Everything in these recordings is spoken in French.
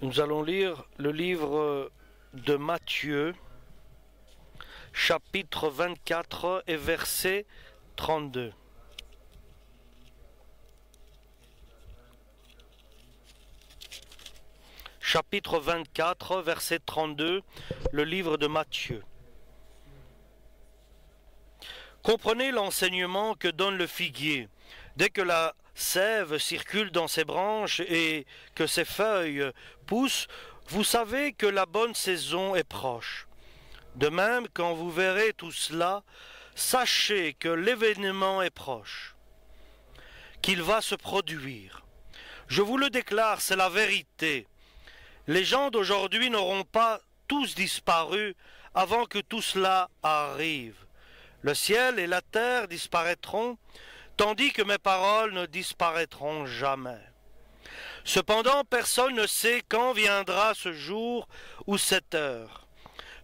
Nous allons lire le livre de Matthieu, chapitre 24 et verset 32. Chapitre 24, verset 32, le livre de Matthieu. Comprenez l'enseignement que donne le figuier. Dès que la sève circule dans ses branches et que ses feuilles poussent, vous savez que la bonne saison est proche. De même, quand vous verrez tout cela, sachez que l'événement est proche, qu'il va se produire. Je vous le déclare, c'est la vérité. Les gens d'aujourd'hui n'auront pas tous disparu avant que tout cela arrive. Le ciel et la terre disparaîtront, tandis que mes paroles ne disparaîtront jamais. Cependant, personne ne sait quand viendra ce jour ou cette heure.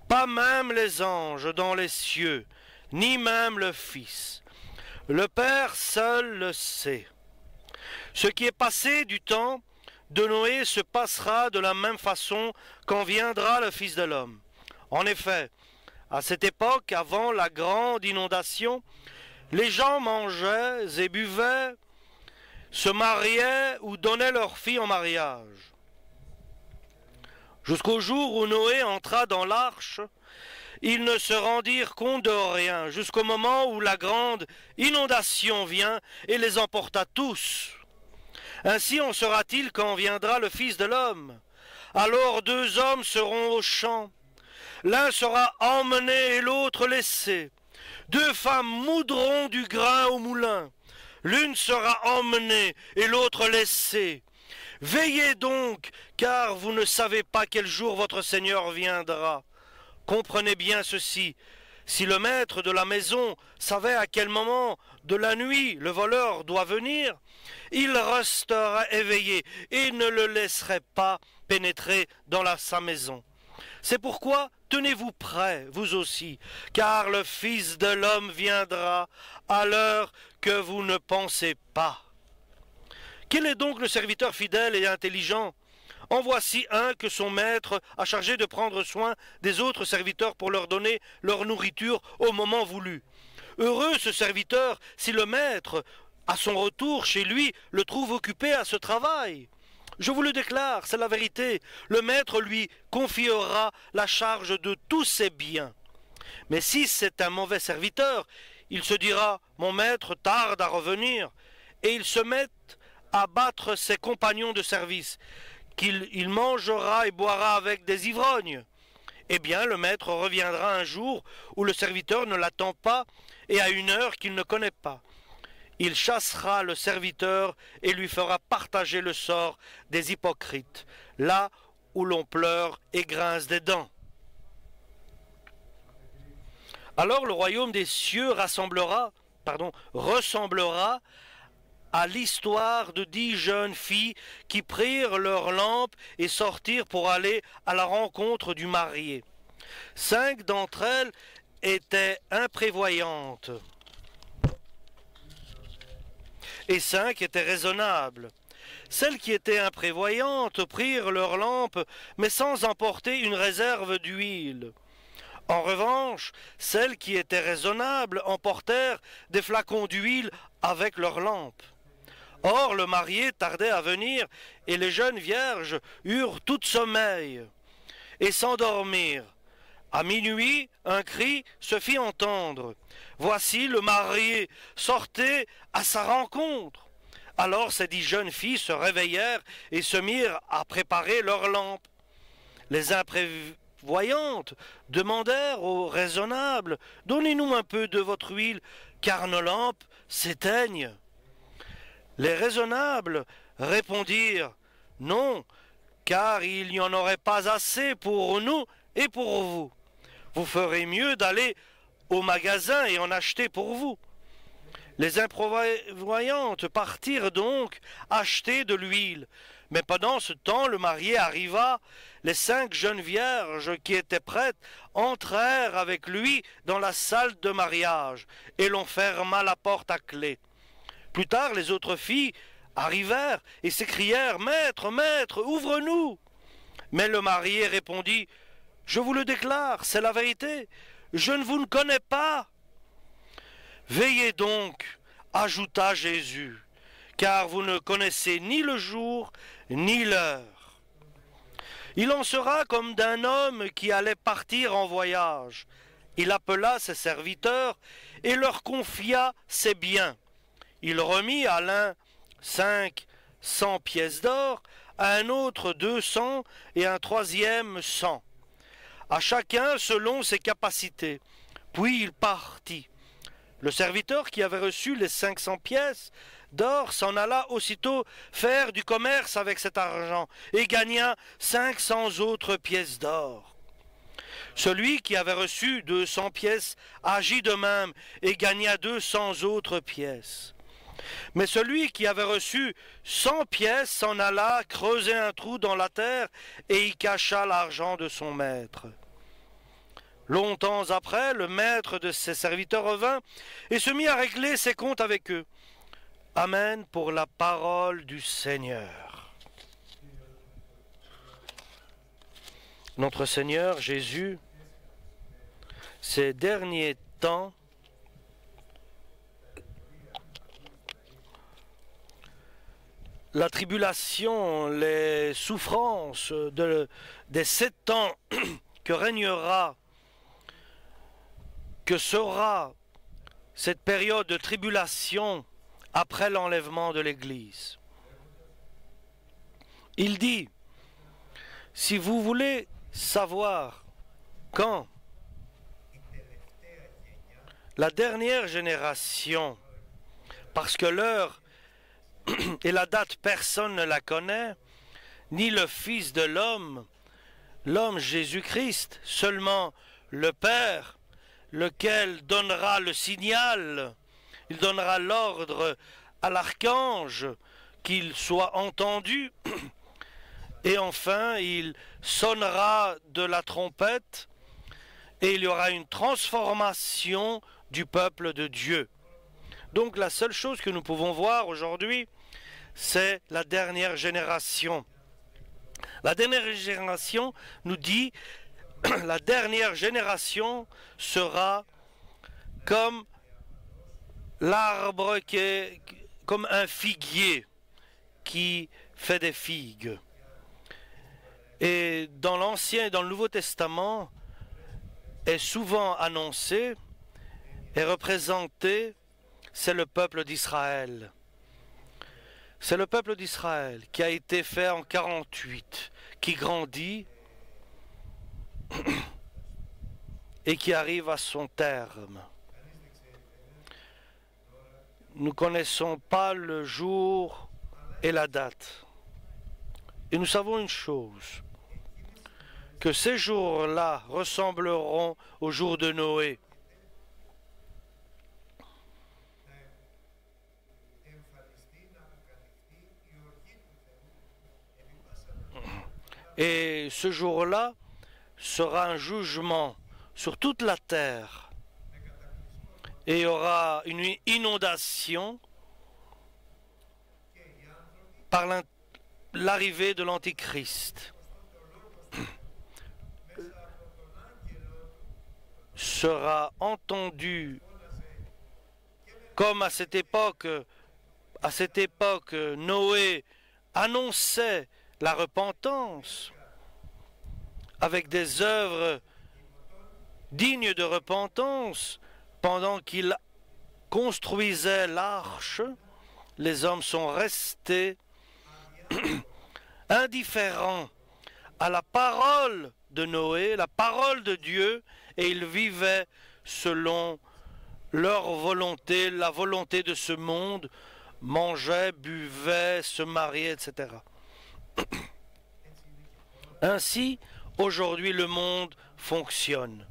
Pas même les anges dans les cieux, ni même le Fils. Le Père seul le sait. Ce qui est passé du temps de Noé se passera de la même façon quand viendra le Fils de l'homme. En effet, à cette époque, avant la grande inondation, les gens mangeaient et buvaient, se mariaient ou donnaient leurs filles en mariage. Jusqu'au jour où Noé entra dans l'arche, ils ne se rendirent compte de rien, jusqu'au moment où la grande inondation vient et les emporta tous. Ainsi en sera-t-il quand viendra le Fils de l'homme. Alors deux hommes seront au champ. L'un sera emmené et l'autre laissé. Deux femmes moudront du grain au moulin. L'une sera emmenée et l'autre laissée. Veillez donc, car vous ne savez pas quel jour votre Seigneur viendra. Comprenez bien ceci. Si le maître de la maison savait à quel moment de la nuit le voleur doit venir, il restera éveillé et ne le laisserait pas pénétrer dans sa maison. C'est pourquoi tenez-vous prêts, vous aussi, car le Fils de l'homme viendra à l'heure que vous ne pensez pas. Quel est donc le serviteur fidèle et intelligent? En voici un que son maître a chargé de prendre soin des autres serviteurs pour leur donner leur nourriture au moment voulu. Heureux ce serviteur si le maître, à son retour chez lui, le trouve occupé à ce travail. Je vous le déclare, c'est la vérité, le maître lui confiera la charge de tous ses biens. Mais si c'est un mauvais serviteur, il se dira « Mon maître tarde à revenir » et il se met à battre ses compagnons de service, qu'il mangera et boira avec des ivrognes. Eh bien, le maître reviendra un jour où le serviteur ne l'attend pas et à une heure qu'il ne connaît pas. Il chassera le serviteur et lui fera partager le sort des hypocrites, là où l'on pleure et grince des dents. Alors le royaume des cieux ressemblera à l'histoire de 10 jeunes filles qui prirent leurs lampes et sortirent pour aller à la rencontre du marié. 5 d'entre elles étaient imprévoyantes et 5 étaient raisonnables. Celles qui étaient imprévoyantes prirent leurs lampes, mais sans emporter une réserve d'huile. En revanche, celles qui étaient raisonnables emportèrent des flacons d'huile avec leurs lampes. Or, le marié tardait à venir, et les jeunes vierges eurent tout sommeil, et s'endormirent. À minuit, un cri se fit entendre. Voici le marié, sortez à sa rencontre. Alors ces 10 jeunes filles se réveillèrent et se mirent à préparer leurs lampes. Les imprévoyantes demandèrent aux raisonnables, « Donnez-nous un peu de votre huile, car nos lampes s'éteignent. » Les raisonnables répondirent « Non, car il n'y en aurait pas assez pour nous et pour vous. Vous ferez mieux d'aller au magasin et en acheter pour vous. » Les imprévoyantes partirent donc acheter de l'huile. Mais pendant ce temps, le marié arriva. Les 5 jeunes vierges qui étaient prêtes entrèrent avec lui dans la salle de mariage, et l'on ferma la porte à clé. Plus tard, les autres filles arrivèrent et s'écrièrent « Maître, maître, ouvre-nous » Mais le marié répondit, « Je vous le déclare, c'est la vérité, je ne vous ne connais pas. » Veillez donc, ajouta Jésus, car vous ne connaissez ni le jour ni l'heure. Il en sera comme d'un homme qui allait partir en voyage. Il appela ses serviteurs et leur confia ses biens. Il remit à l'un 500 pièces d'or, à un autre 200 et à un troisième 100, à chacun selon ses capacités. Puis il partit. Le serviteur qui avait reçu les 500 pièces d'or s'en alla aussitôt faire du commerce avec cet argent et gagna 500 autres pièces d'or. Celui qui avait reçu 200 pièces agit de même et gagna 200 autres pièces. Mais celui qui avait reçu 100 pièces s'en alla creuser un trou dans la terre et y cacha l'argent de son maître. Longtemps après, le maître de ses serviteurs revint et se mit à régler ses comptes avec eux. Amen pour la parole du Seigneur. Notre Seigneur Jésus, ces derniers temps, la tribulation, les souffrances des 7 ans que régnera, que sera cette période de tribulation après l'enlèvement de l'Église. Il dit, si vous voulez savoir quand la dernière génération, parce que l'heure et la date personne ne la connaît, ni le Fils de l'homme, l'homme Jésus-Christ, seulement le Père, lequel donnera le signal, il donnera l'ordre à l'archange qu'il soit entendu, et enfin il sonnera de la trompette, et il y aura une transformation du peuple de Dieu. Donc la seule chose que nous pouvons voir aujourd'hui, c'est la dernière génération. La dernière génération nous dit, la dernière génération sera comme l'arbre qui est comme un figuier qui fait des figues. Et dans l'Ancien et dans le Nouveau Testament est souvent annoncé et représenté, c'est le peuple d'Israël. C'est le peuple d'Israël qui a été fait en 48, qui grandit et qui arrive à son terme. Nous ne connaissons pas le jour et la date. Et nous savons une chose, que ces jours-là ressembleront aux jours de Noé. Et ce jour-là sera un jugement sur toute la terre. Et il y aura une inondation par l'arrivée de l'Antichrist. Sera entendu comme à cette époque Noé annonçait la repentance avec des œuvres dignes de repentance pendant qu'il construisait l'arche. Les hommes sont restés indifférents à la parole de Noé, la parole de Dieu, et ils vivaient selon leur volonté, la volonté de ce monde, mangeaient, buvaient, se mariaient, etc. Ainsi, aujourd'hui, le monde fonctionne.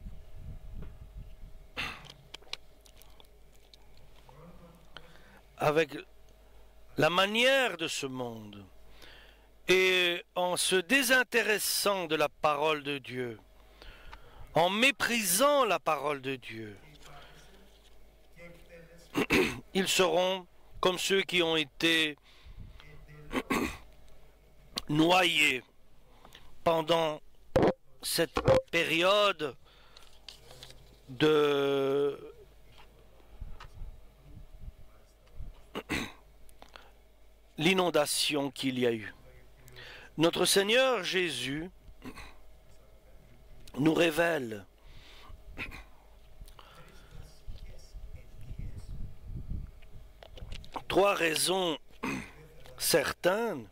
Avec la manière de ce monde et en se désintéressant de la parole de Dieu, en méprisant la parole de Dieu, ils seront comme ceux qui ont été noyés pendant cette période de l'inondation qu'il y a eu. Notre Seigneur Jésus nous révèle trois raisons certaines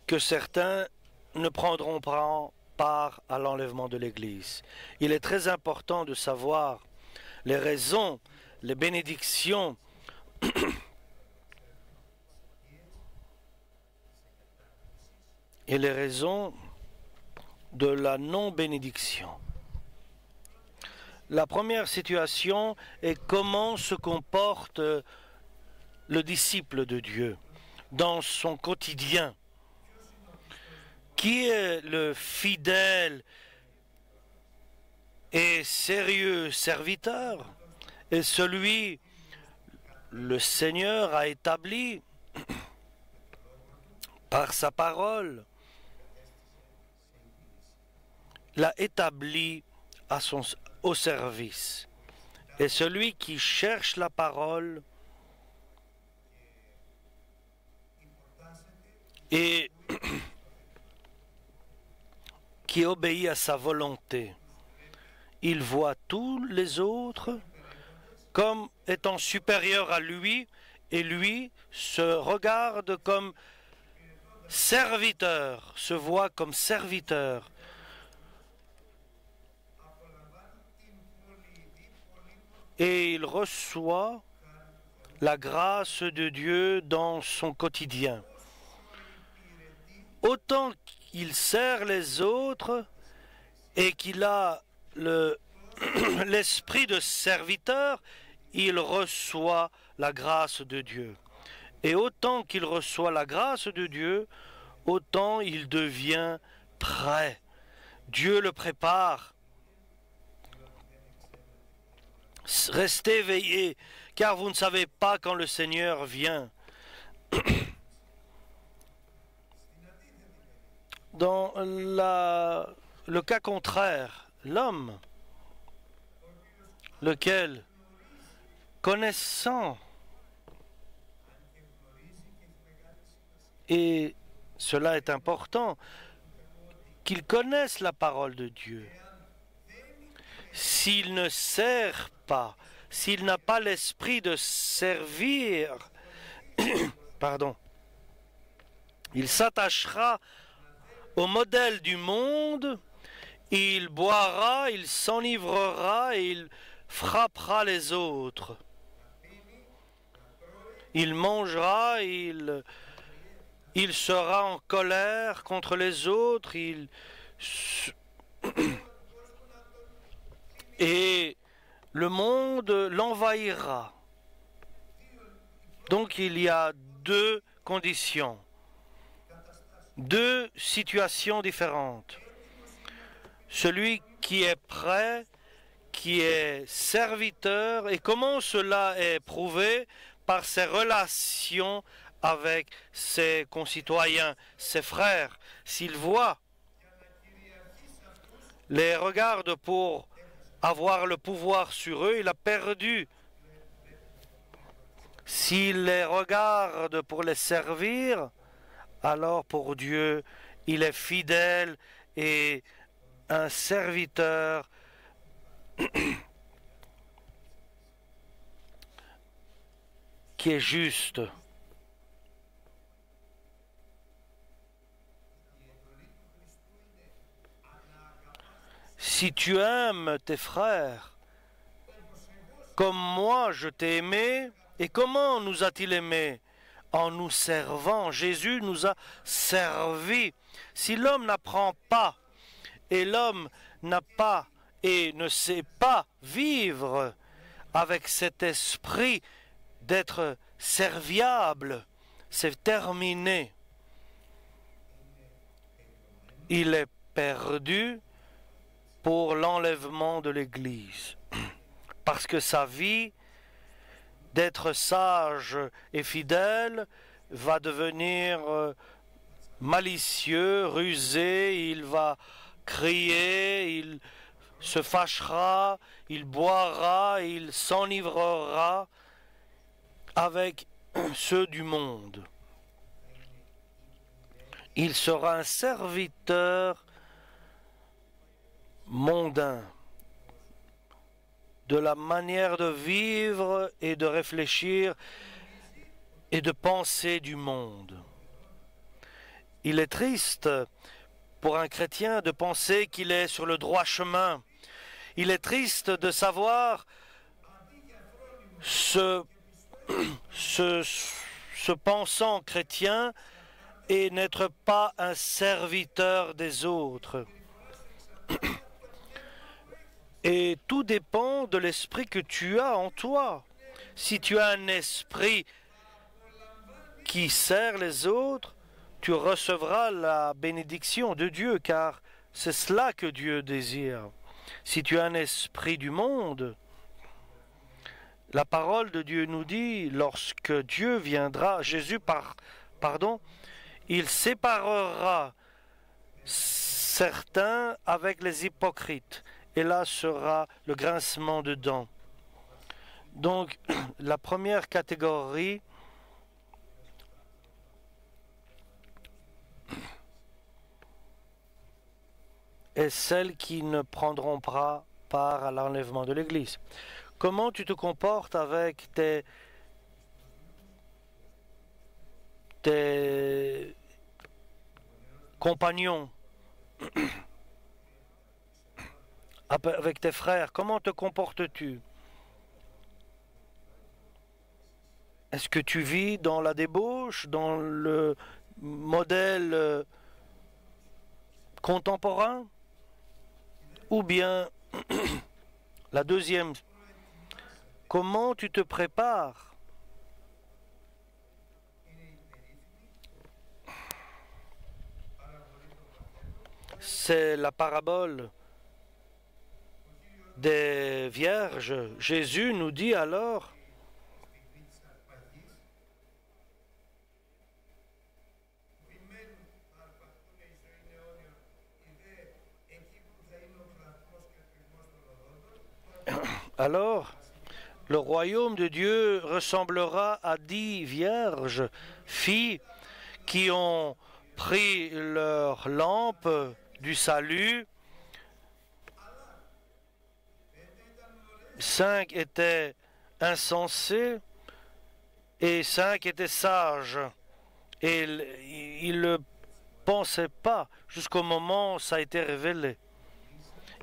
que certains ne prendront pas part à l'enlèvement de l'Église. Il est très important de savoir les raisons, les bénédictions et les raisons de la non-bénédiction. La première situation est comment se comporte le disciple de Dieu dans son quotidien. Qui est le fidèle et sérieux serviteur et celui le Seigneur a établi par sa parole, l'a établi au service. Et celui qui cherche la parole et qui obéit à sa volonté, il voit tous les autres comme étant supérieurs à lui et lui se regarde comme serviteur, se voit comme serviteur. Et il reçoit la grâce de Dieu dans son quotidien. Autant qu'il sert les autres et qu'il a l'esprit de serviteur, il reçoit la grâce de Dieu. Et autant qu'il reçoit la grâce de Dieu, autant il devient prêt. Dieu le prépare. Restez éveillés, car vous ne savez pas quand le Seigneur vient. Dans le cas contraire, l'homme, lequel, connaissant, et cela est important, qu'il connaisse la parole de Dieu, s'il ne sert pas, s'il n'a pas l'esprit de servir, pardon, il s'attachera au modèle du monde, il boira, il s'enivrera et il frappera les autres. Il mangera, il sera en colère contre les autres, et le monde l'envahira. Donc il y a deux conditions. Deux situations différentes. Celui qui est prêt, qui est serviteur, et comment cela est prouvé par ses relations avec ses concitoyens, ses frères. S'il voit, les regarde pour avoir le pouvoir sur eux, il a perdu. S'il les regarde pour les servir, alors pour Dieu, il est fidèle et un serviteur qui est juste. Si tu aimes tes frères, comme moi je t'ai aimé, et comment nous a-t-il aimés? En nous servant. Jésus nous a servis. Si l'homme n'apprend pas, et l'homme n'a pas et ne sait pas vivre avec cet esprit d'être serviable, c'est terminé. Il est perdu pour l'enlèvement de l'Église. Parce que sa vie d'être sage et fidèle va devenir malicieux, rusé, il va crier, il se fâchera, il boira, il s'enivrera avec ceux du monde. Il sera un serviteur mondain de la manière de vivre et de réfléchir et de penser du monde. Il est triste pour un chrétien de penser qu'il est sur le droit chemin. Il est triste de savoir ce pensant chrétien et n'être pas un serviteur des autres. Et tout dépend de l'esprit que tu as en toi. Si tu as un esprit qui sert les autres, tu recevras la bénédiction de Dieu, car c'est cela que Dieu désire. Si tu as un esprit du monde, la parole de Dieu nous dit, lorsque Dieu viendra, il séparera certains avec les hypocrites. Et là sera le grincement de dents. Donc, la première catégorie est celle qui ne prendront pas part à l'enlèvement de l'Église. Comment tu te comportes avec tes compagnons, avec tes frères? Comment te comportes-tu? Est-ce que tu vis dans la débauche, dans le modèle contemporain? Ou bien, la deuxième, comment tu te prépares? C'est la parabole des vierges. Jésus nous dit alors, alors, le royaume de Dieu ressemblera à 10 vierges, filles, qui ont pris leur lampe du salut. 5 étaient insensés et 5 étaient sages. Et ils ne pensaient pas jusqu'au moment où ça a été révélé.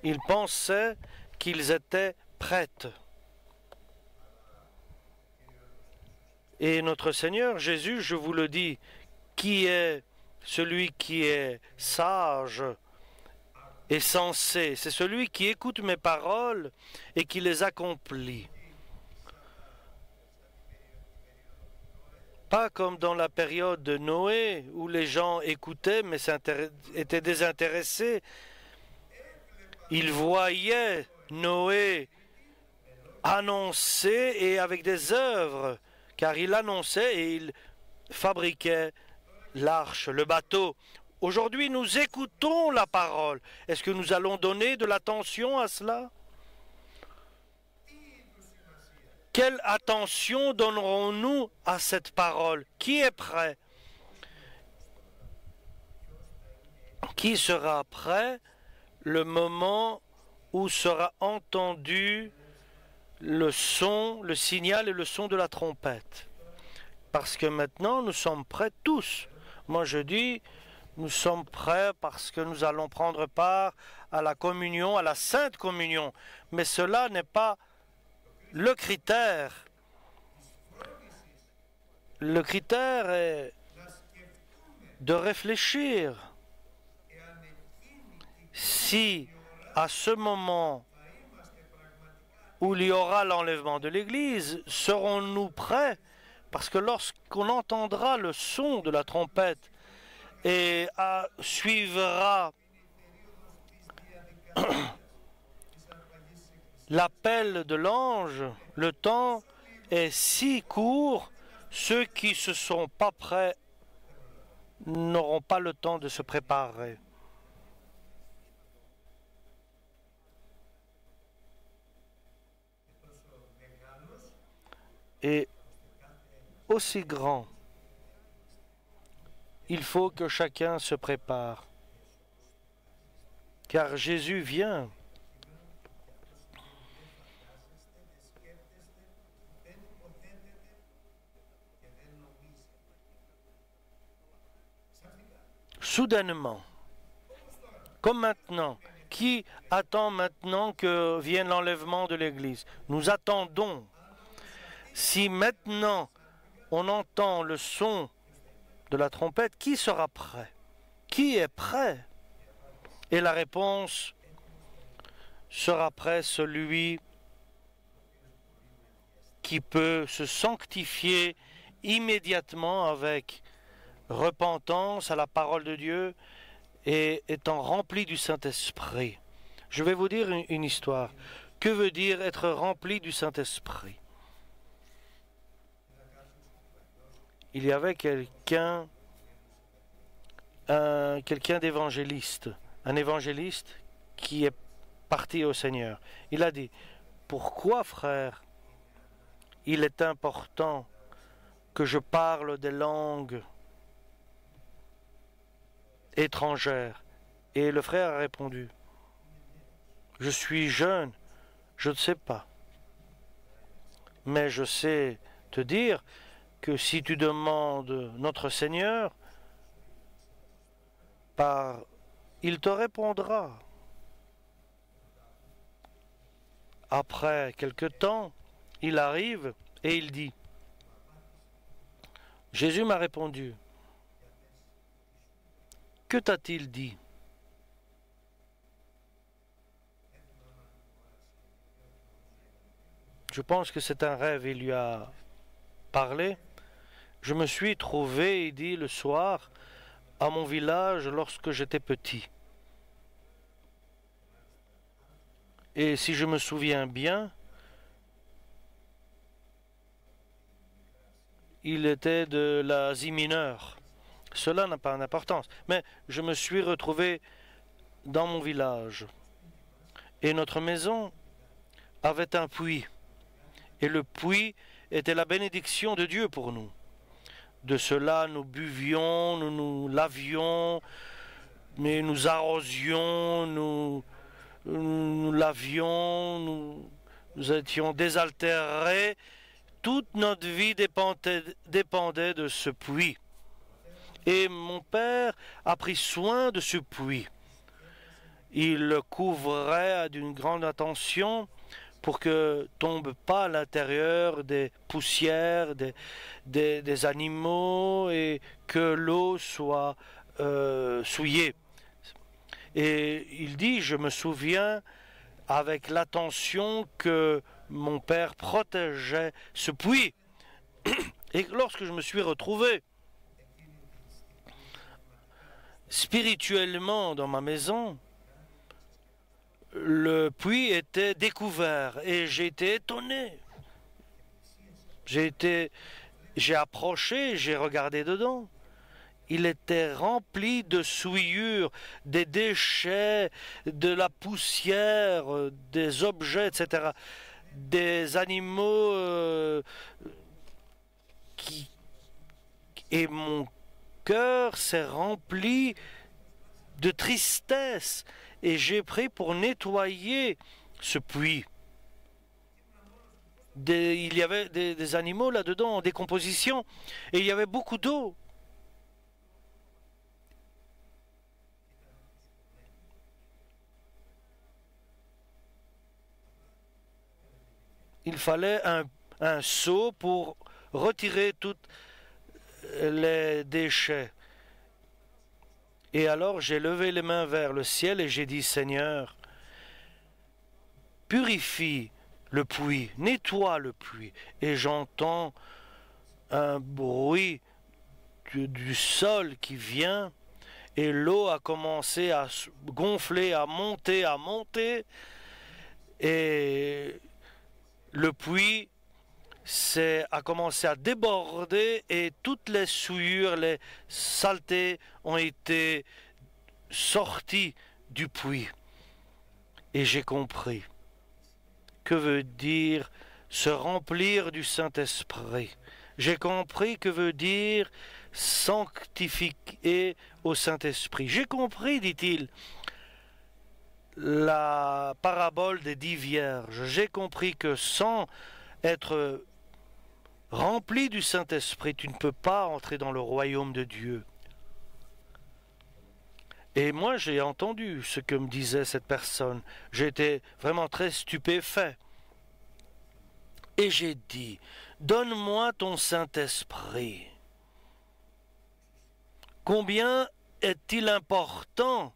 Ils pensaient qu'ils étaient prêtes. Et notre Seigneur Jésus, je vous le dis, qui est celui qui est sage et sensé? C'est celui qui écoute mes paroles et qui les accomplit. Pas comme dans la période de Noé, où les gens écoutaient mais étaient désintéressés. Ils voyaient Noé annoncer et avec des œuvres, car il annonçait et il fabriquait l'arche, le bateau. Aujourd'hui, nous écoutons la parole. Est-ce que nous allons donner de l'attention à cela? Quelle attention donnerons-nous à cette parole? Qui est prêt? Qui sera prêt le moment où sera entendu le son, le signal et le son de la trompette? Parce que maintenant, nous sommes prêts tous. Moi, je dis, nous sommes prêts parce que nous allons prendre part à la communion, à la Sainte Communion. Mais cela n'est pas le critère. Le critère est de réfléchir. Si, à ce moment où il y aura l'enlèvement de l'Église, serons-nous prêts? Parce que lorsqu'on entendra le son de la trompette et suivra l'appel de l'ange, le temps est si court, ceux qui ne sont pas prêts n'auront pas le temps de se préparer. Et aussi grand, il faut que chacun se prépare. Car Jésus vient. Soudainement, comme maintenant. Qui attend maintenant que vienne l'enlèvement de l'Église? Nous attendons. Si maintenant on entend le son de la trompette, qui sera prêt? Qui est prêt? Et la réponse sera prêt celui qui peut se sanctifier immédiatement avec repentance à la parole de Dieu et étant rempli du Saint-Esprit. Je vais vous dire une histoire. Que veut dire être rempli du Saint-Esprit? Il y avait quelqu'un d'évangéliste, un évangéliste qui est parti au Seigneur. Il a dit, pourquoi, frère, il est important que je parle des langues étrangères? Et le frère a répondu, je suis jeune, je ne sais pas. Mais je sais te dire que si tu demandes notre Seigneur, il te répondra. Après quelque temps, il arrive et il dit, Jésus m'a répondu, que t'a-t-il dit? Je pense que c'est un rêve, il lui a parlé. Je me suis trouvé, il dit, le soir, à mon village lorsque j'étais petit. Et si je me souviens bien, il était de l'Asie mineure. Cela n'a pas d'importance. Mais je me suis retrouvé dans mon village. Et notre maison avait un puits. Et le puits était la bénédiction de Dieu pour nous. De cela, nous buvions, nous nous lavions, mais nous arrosions, nous lavions, nous étions désaltérés. Toute notre vie dépendait de ce puits. Et mon père a pris soin de ce puits. Il le couvrait d'une grande attention pour que tombe pas à l'intérieur des poussières, des animaux et que l'eau soit souillée. Et il dit, je me souviens avec l'attention que mon père protégeait ce puits. Et lorsque je me suis retrouvé spirituellement dans ma maison, le puits était découvert et j'ai été étonné. J'ai approché, j'ai regardé dedans. Il était rempli de souillures, des déchets, de la poussière, des objets, etc. Des animaux Et mon cœur s'est rempli de tristesse et j'ai pris pour nettoyer ce puits. Il y avait des animaux là-dedans en décomposition et il y avait beaucoup d'eau. Il fallait un seau pour retirer tous les déchets. Et alors j'ai levé les mains vers le ciel et j'ai dit, Seigneur, purifie le puits, nettoie le puits. Et j'entends un bruit du sol qui vient et l'eau a commencé à gonfler, à monter et le puits a commencé à déborder et toutes les souillures, les saletés ont été sorties du puits. Et j'ai compris. Que veut dire se remplir du Saint-Esprit? J'ai compris que veut dire sanctifier au Saint-Esprit. J'ai compris, dit-il, la parabole des 10 vierges. J'ai compris que sans être rempli du Saint-Esprit, tu ne peux pas entrer dans le royaume de Dieu. Et moi, j'ai entendu ce que me disait cette personne. J'étais vraiment très stupéfait. Et j'ai dit, donne-moi ton Saint-Esprit. Combien est-il important?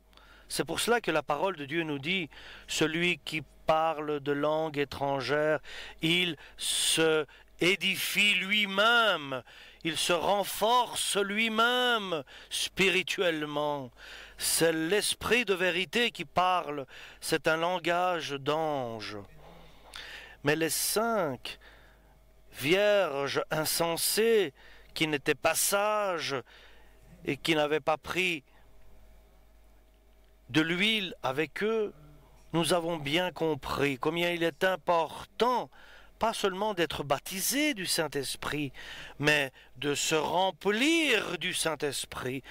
C'est pour cela que la parole de Dieu nous dit, celui qui parle de langue étrangère, il se édifie lui-même, il se renforce lui-même spirituellement. C'est l'esprit de vérité qui parle, c'est un langage d'ange. Mais les 5 vierges insensées qui n'étaient pas sages et qui n'avaient pas pris de l'huile avec eux, nous avons bien compris combien il est important, pas seulement d'être baptisé du Saint-Esprit, mais de se remplir du Saint-Esprit,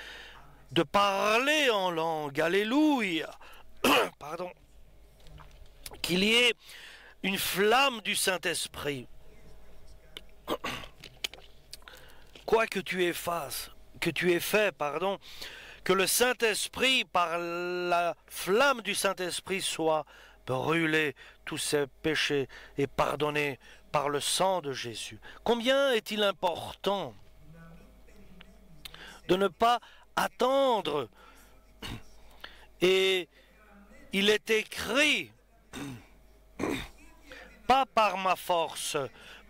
de parler en langue, alléluia, pardon, qu'il y ait une flamme du Saint-Esprit. Quoi que tu aies fait, que le Saint-Esprit, par la flamme du Saint-Esprit, soit brûlé, tous ses péchés et pardonné par le sang de Jésus. Combien est-il important de ne pas attendre? Et il est écrit, pas par ma force,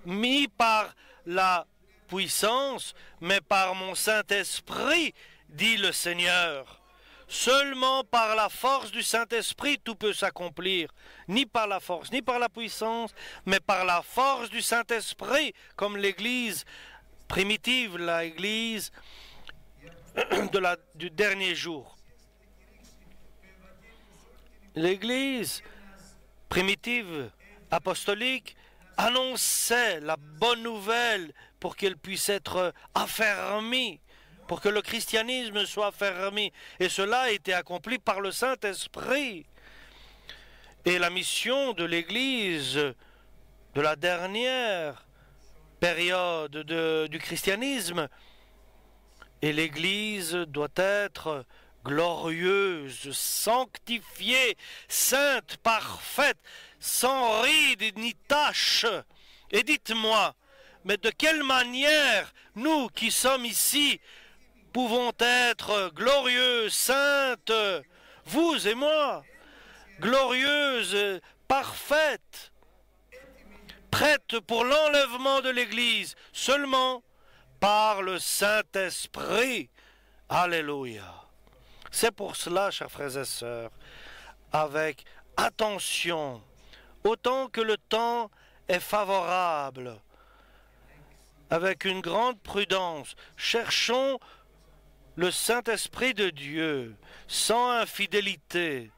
ni par la puissance, mais par mon Saint-Esprit, dit le Seigneur. Seulement par la force du Saint-Esprit, tout peut s'accomplir. Ni par la force, ni par la puissance, mais par la force du Saint-Esprit, comme l'Église primitive, l'Église du dernier jour. L'Église primitive, apostolique, annonçait la bonne nouvelle pour qu'elle puisse être affermie, pour que le christianisme soit affermi. Et cela a été accompli par le Saint-Esprit. Et la mission de l'Église de la dernière période du christianisme, et l'Église doit être glorieuse, sanctifiée, sainte, parfaite, sans ride ni tache. Et dites-moi, mais de quelle manière nous qui sommes ici pouvons être glorieuses, saintes, vous et moi, glorieuses, parfaites, prêtes pour l'enlèvement de l'Église, seulement par le Saint-Esprit. Alléluia. C'est pour cela, chers frères et sœurs, avec attention, autant que le temps est favorable, avec une grande prudence, cherchons le Saint-Esprit de Dieu, sans infidélité,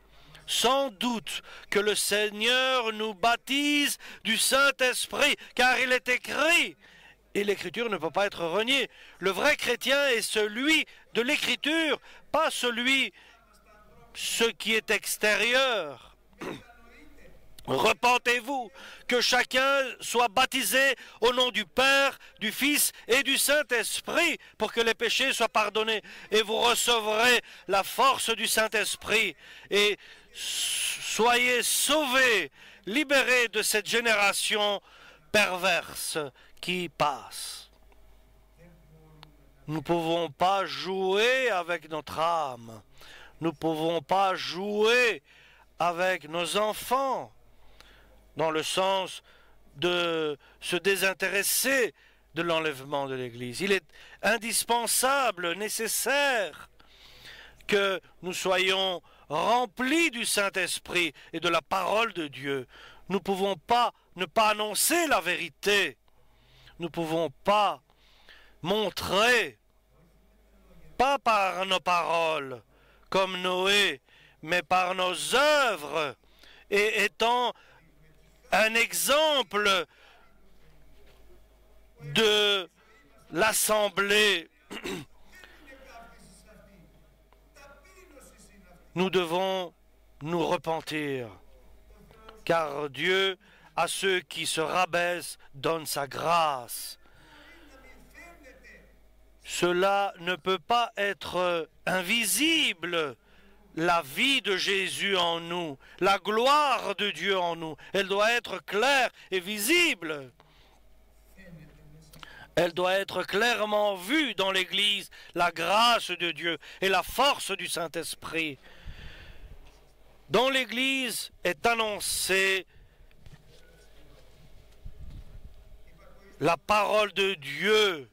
sans doute que le Seigneur nous baptise du Saint-Esprit, car il est écrit, et l'Écriture ne peut pas être reniée. Le vrai chrétien est celui de l'Écriture, pas ce qui est extérieur. Repentez-vous, que chacun soit baptisé au nom du Père, du Fils et du Saint-Esprit, pour que les péchés soient pardonnés, et vous recevrez la force du Saint-Esprit, et soyez sauvés, libérés de cette génération perverse qui passe. Nous ne pouvons pas jouer avec notre âme, nous ne pouvons pas jouer avec nos enfants, dans le sens de se désintéresser de l'enlèvement de l'Église. Il est indispensable, nécessaire, que nous soyons remplis du Saint-Esprit et de la parole de Dieu. Nous ne pouvons pas ne pas annoncer la vérité. nous ne pouvons pas montrer, pas par nos paroles, comme Noé, mais par nos œuvres, et étant un exemple de l'Assemblée. Nous devons nous repentir, car Dieu, à ceux qui se rabaissent, donne sa grâce. Cela ne peut pas être invisible, la vie de Jésus en nous, la gloire de Dieu en nous. Elle doit être claire et visible. Elle doit être clairement vue dans l'Église, la grâce de Dieu et la force du Saint-Esprit. Dans l'Église est annoncée la parole de Dieu.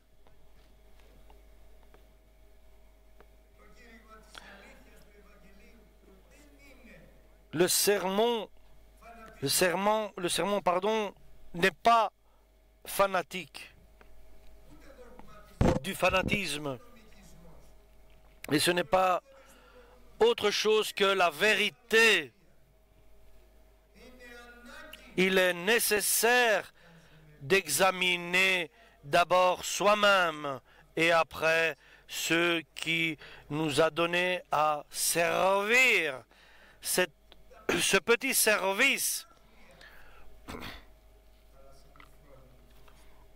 Le sermon, n'est pas fanatique, du fanatisme. Et ce n'est pas autre chose que la vérité. Il est nécessaire d'examiner d'abord soi-même et après ceux qui nous a donné à servir ce petit service.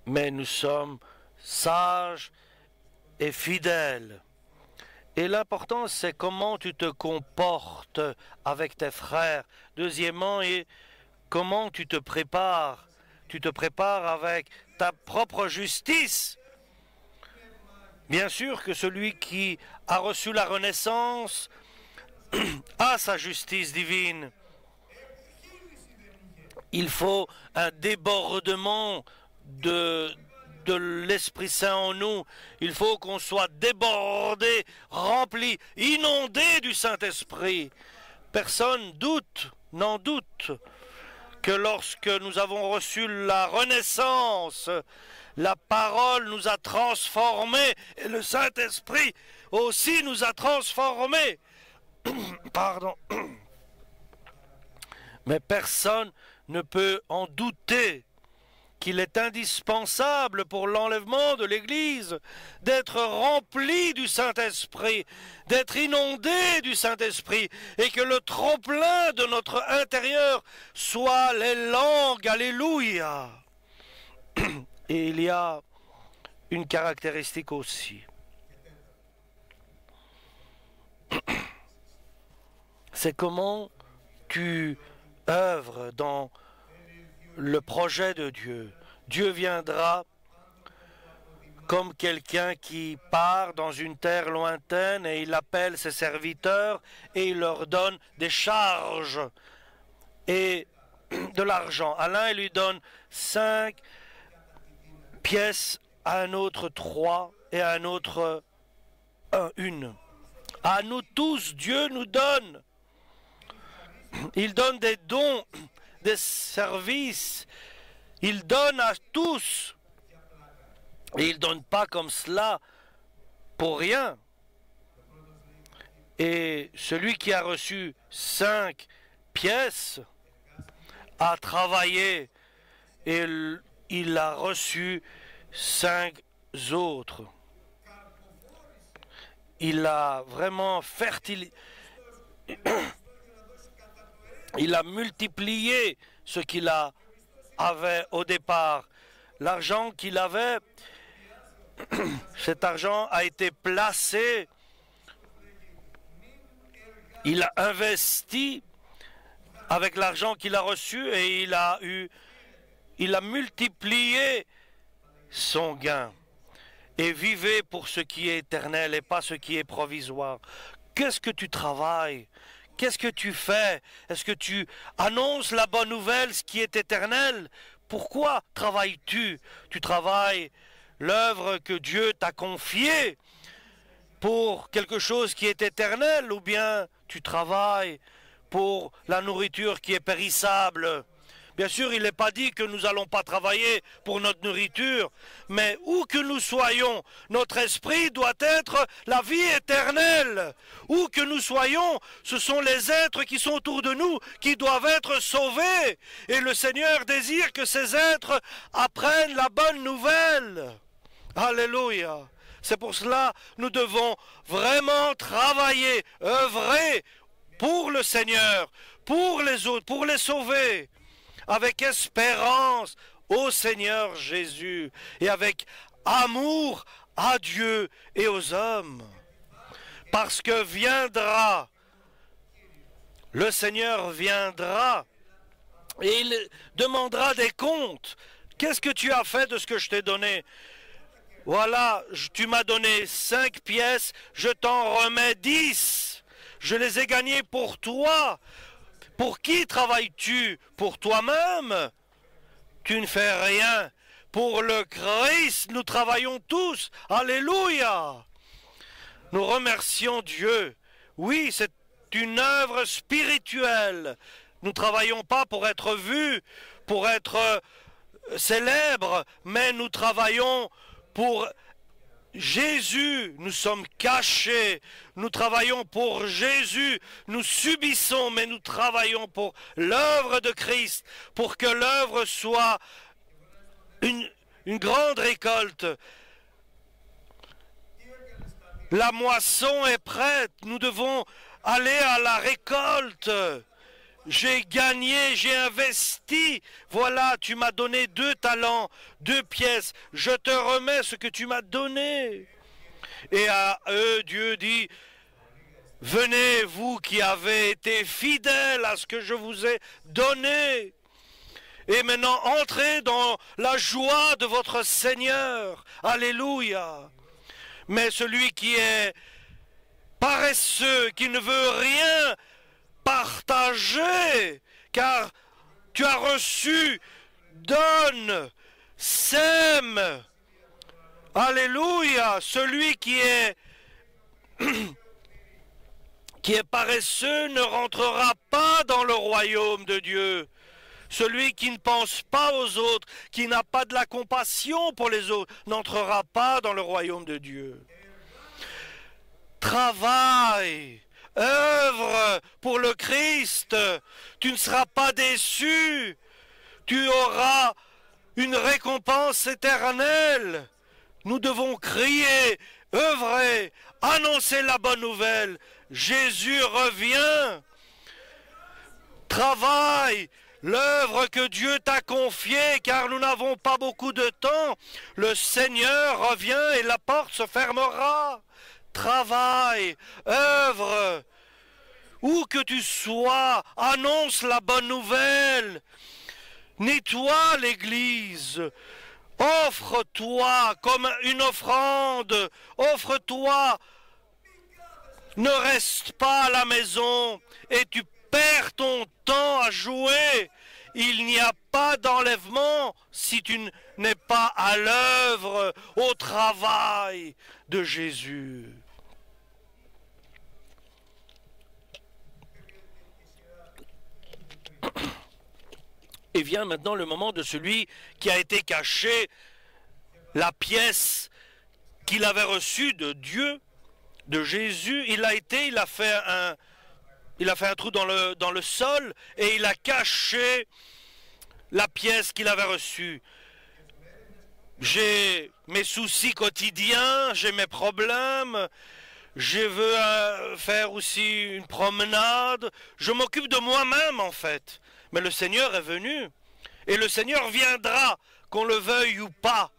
Mais nous sommes sages et fidèles. Et l'important, c'est comment tu te comportes avec tes frères. Deuxièmement, et comment tu te prépares. Tu te prépares avec ta propre justice. Bien sûr que celui qui a reçu la renaissance a sa justice divine. Il faut un débordement de l'Esprit Saint en nous. Il faut qu'on soit débordé, rempli, inondé du Saint-Esprit. Personne n'en doute, que lorsque nous avons reçu la renaissance, la parole nous a transformés et le Saint-Esprit aussi nous a transformés. Pardon. Mais personne ne peut en douter qu'il est indispensable pour l'enlèvement de l'Église d'être rempli du Saint-Esprit, d'être inondé du Saint-Esprit, et que le trop-plein de notre intérieur soit les langues. Alléluia. Et il y a une caractéristique aussi. C'est comment tu œuvres dans le projet de Dieu. Dieu viendra comme quelqu'un qui part dans une terre lointaine et il appelle ses serviteurs et il leur donne des charges et de l'argent. À l'un, il lui donne 5 pièces, à un autre 3 et à un autre 1. À nous tous, Dieu nous donne. Il donne des dons, des services. Il donne à tous. Et il ne donne pas comme cela pour rien. Et celui qui a reçu 5 pièces a travaillé et il a reçu 5 autres. Il a vraiment il a multiplié ce qu'il avait au départ. L'argent qu'il avait, cet argent a été placé, il a investi avec l'argent qu'il a reçu et il a multiplié son gain. Et vivez pour ce qui est éternel et pas ce qui est provisoire. Qu'est-ce que tu travailles? Qu'est-ce que tu fais? Est-ce que tu annonces la bonne nouvelle, ce qui est éternel? Pourquoi travailles-tu? Tu travailles l'œuvre que Dieu t'a confiée pour quelque chose qui est éternel, ou bien tu travailles pour la nourriture qui est périssable? Bien sûr, il n'est pas dit que nous n'allons pas travailler pour notre nourriture, mais où que nous soyons, notre esprit doit être la vie éternelle. Où que nous soyons, ce sont les êtres qui sont autour de nous qui doivent être sauvés. Et le Seigneur désire que ces êtres apprennent la bonne nouvelle. Alléluia. C'est pour cela que nous devons vraiment travailler, œuvrer pour le Seigneur, pour les autres, pour les sauver, avec espérance au Seigneur Jésus et avec amour à Dieu et aux hommes. Parce que viendra, le Seigneur viendra et il demandera des comptes. Qu'est-ce que tu as fait de ce que je t'ai donné? Voilà, tu m'as donné 5 pièces, je t'en remets 10. Je les ai gagnés pour toi. Pour qui travailles-tu? Pour toi-même? Tu ne fais rien. Pour le Christ, nous travaillons tous. Alléluia! Nous remercions Dieu. Oui, c'est une œuvre spirituelle. Nous ne travaillons pas pour être vus, pour être célèbres, mais nous travaillons pour Jésus. Nous sommes cachés, nous travaillons pour Jésus, nous subissons, mais nous travaillons pour l'œuvre de Christ, pour que l'œuvre soit une grande récolte. La moisson est prête, nous devons aller à la récolte. J'ai gagné, j'ai investi. Voilà, tu m'as donné 2 talents, 2 pièces. Je te remets ce que tu m'as donné. Et à eux, Dieu dit, venez, vous qui avez été fidèles à ce que je vous ai donné. Et maintenant, entrez dans la joie de votre Seigneur. Alléluia. Mais celui qui est paresseux, qui ne veut rien partager, car tu as reçu, donne, sème. Alléluia. Celui qui est paresseux ne rentrera pas dans le royaume de Dieu. Celui qui ne pense pas aux autres, qui n'a pas de la compassion pour les autres, n'entrera pas dans le royaume de Dieu. Travaille, œuvre pour le Christ. Tu ne seras pas déçu. Tu auras une récompense éternelle. Nous devons crier, œuvrer, annoncer la bonne nouvelle. Jésus revient. Travaille l'œuvre que Dieu t'a confiée, car nous n'avons pas beaucoup de temps. Le Seigneur revient et la porte se fermera. Travaille, œuvre, où que tu sois, annonce la bonne nouvelle. Nettoie l'église. Offre-toi comme une offrande. Offre-toi. Ne reste pas à la maison et tu perds ton temps à jouer. Il n'y a pas d'enlèvement si tu n'es pas à l'œuvre, au travail de Jésus. Et vient maintenant le moment de celui qui a été caché, la pièce qu'il avait reçue de Dieu, de Jésus. Il a fait un trou dans le sol et il a caché la pièce qu'il avait reçue. J'ai mes soucis quotidiens, j'ai mes problèmes, je veux faire aussi une promenade, je m'occupe de moi-même en fait. Mais le Seigneur est venu et le Seigneur viendra, qu'on le veuille ou pas.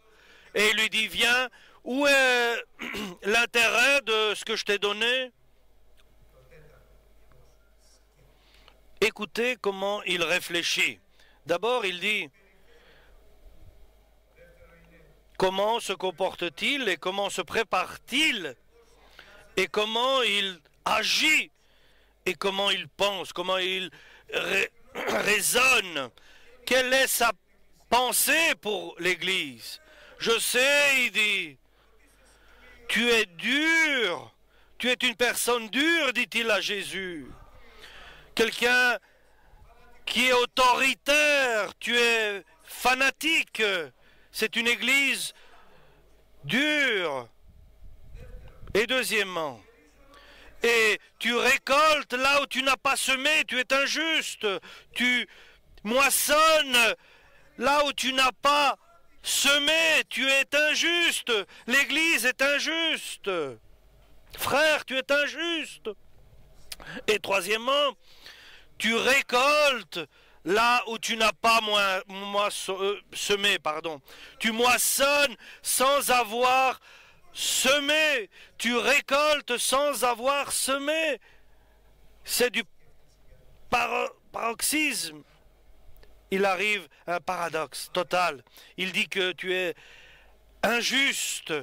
Et il lui dit, viens, où est l'intérêt de ce que je t'ai donné? Écoutez comment il réfléchit. D'abord, il dit, comment se comporte-t-il et comment se prépare-t-il et comment il agit et comment il pense, comment il raisonne. Quelle est sa pensée pour l'Église? Je sais, il dit, tu es dur, tu es une personne dure, dit-il à Jésus. Quelqu'un qui est autoritaire, tu es fanatique. C'est une église dure. Et deuxièmement, et tu récoltes là où tu n'as pas semé, tu es injuste. Tu moissonnes là où tu n'as pas semé, tu es injuste. L'église est injuste. Frère, tu es injuste. Et troisièmement, tu récoltes là où tu n'as pas semé, pardon. Tu moissonnes sans avoir semé. Tu récoltes sans avoir semé. C'est du paroxysme. Il arrive un paradoxe total. Il dit que tu es injuste.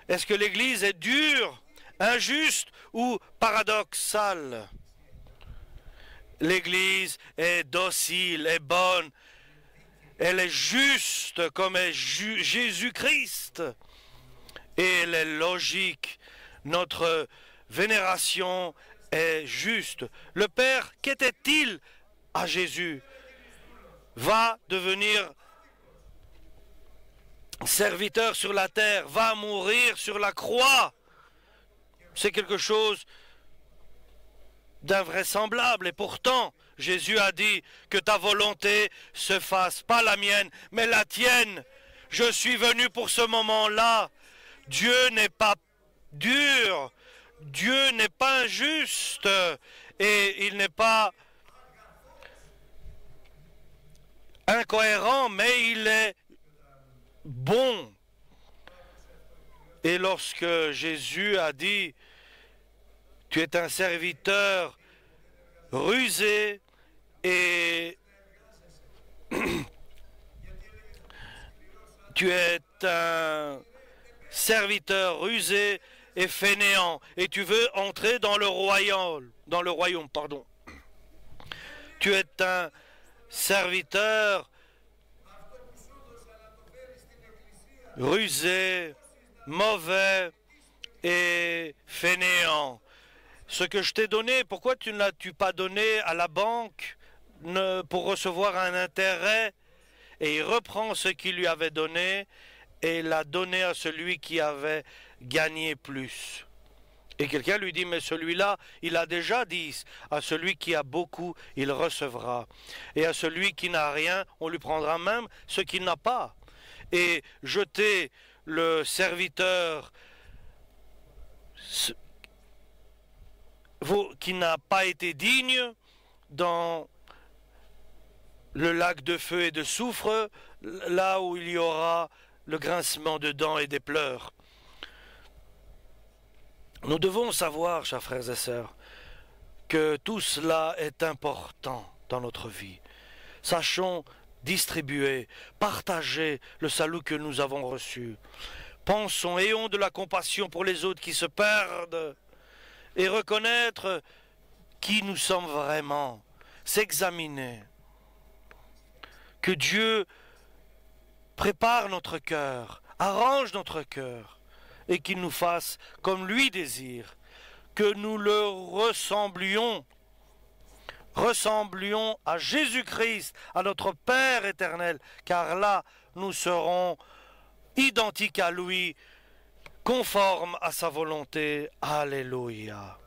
Est-ce que l'Église est dure, injuste ou paradoxale? L'Église est docile, est bonne, elle est juste comme est Jésus-Christ. Et elle est logique. Notre vénération est juste. Le Père, qu'était-il à Jésus? Va devenir serviteur sur la terre, va mourir sur la croix. C'est quelque chose d'invraisemblable. Et pourtant, Jésus a dit que ta volonté se fasse, pas la mienne, mais la tienne. Je suis venu pour ce moment-là. Dieu n'est pas dur, Dieu n'est pas injuste, et il n'est pas incohérent, mais il est bon. Et lorsque Jésus a dit, tu es un serviteur rusé et tu es un serviteur rusé et fainéant, et tu veux entrer dans le royaume, pardon. Tu es un serviteur rusé, mauvais et fainéant. Ce que je t'ai donné, pourquoi tu ne l'as-tu pas donné à la banque pour recevoir un intérêt? Et il reprend ce qu'il lui avait donné et l'a donné à celui qui avait gagné plus. Et quelqu'un lui dit, mais celui-là, il a déjà dit, à celui qui a beaucoup, il recevra. Et à celui qui n'a rien, on lui prendra même ce qu'il n'a pas. Et jeter le serviteur qui n'a pas été digne dans le lac de feu et de soufre, là où il y aura le grincement de dents et des pleurs. Nous devons savoir, chers frères et sœurs, que tout cela est important dans notre vie. Sachons distribuer, partager le salut que nous avons reçu. Pensons, ayons de la compassion pour les autres qui se perdent et reconnaître qui nous sommes vraiment, s'examiner. Que Dieu prépare notre cœur, arrange notre cœur, et qu'il nous fasse comme lui désire, que nous le ressemblions à Jésus-Christ, à notre Père éternel, car là, nous serons identiques à lui, conformes à sa volonté. Alléluia.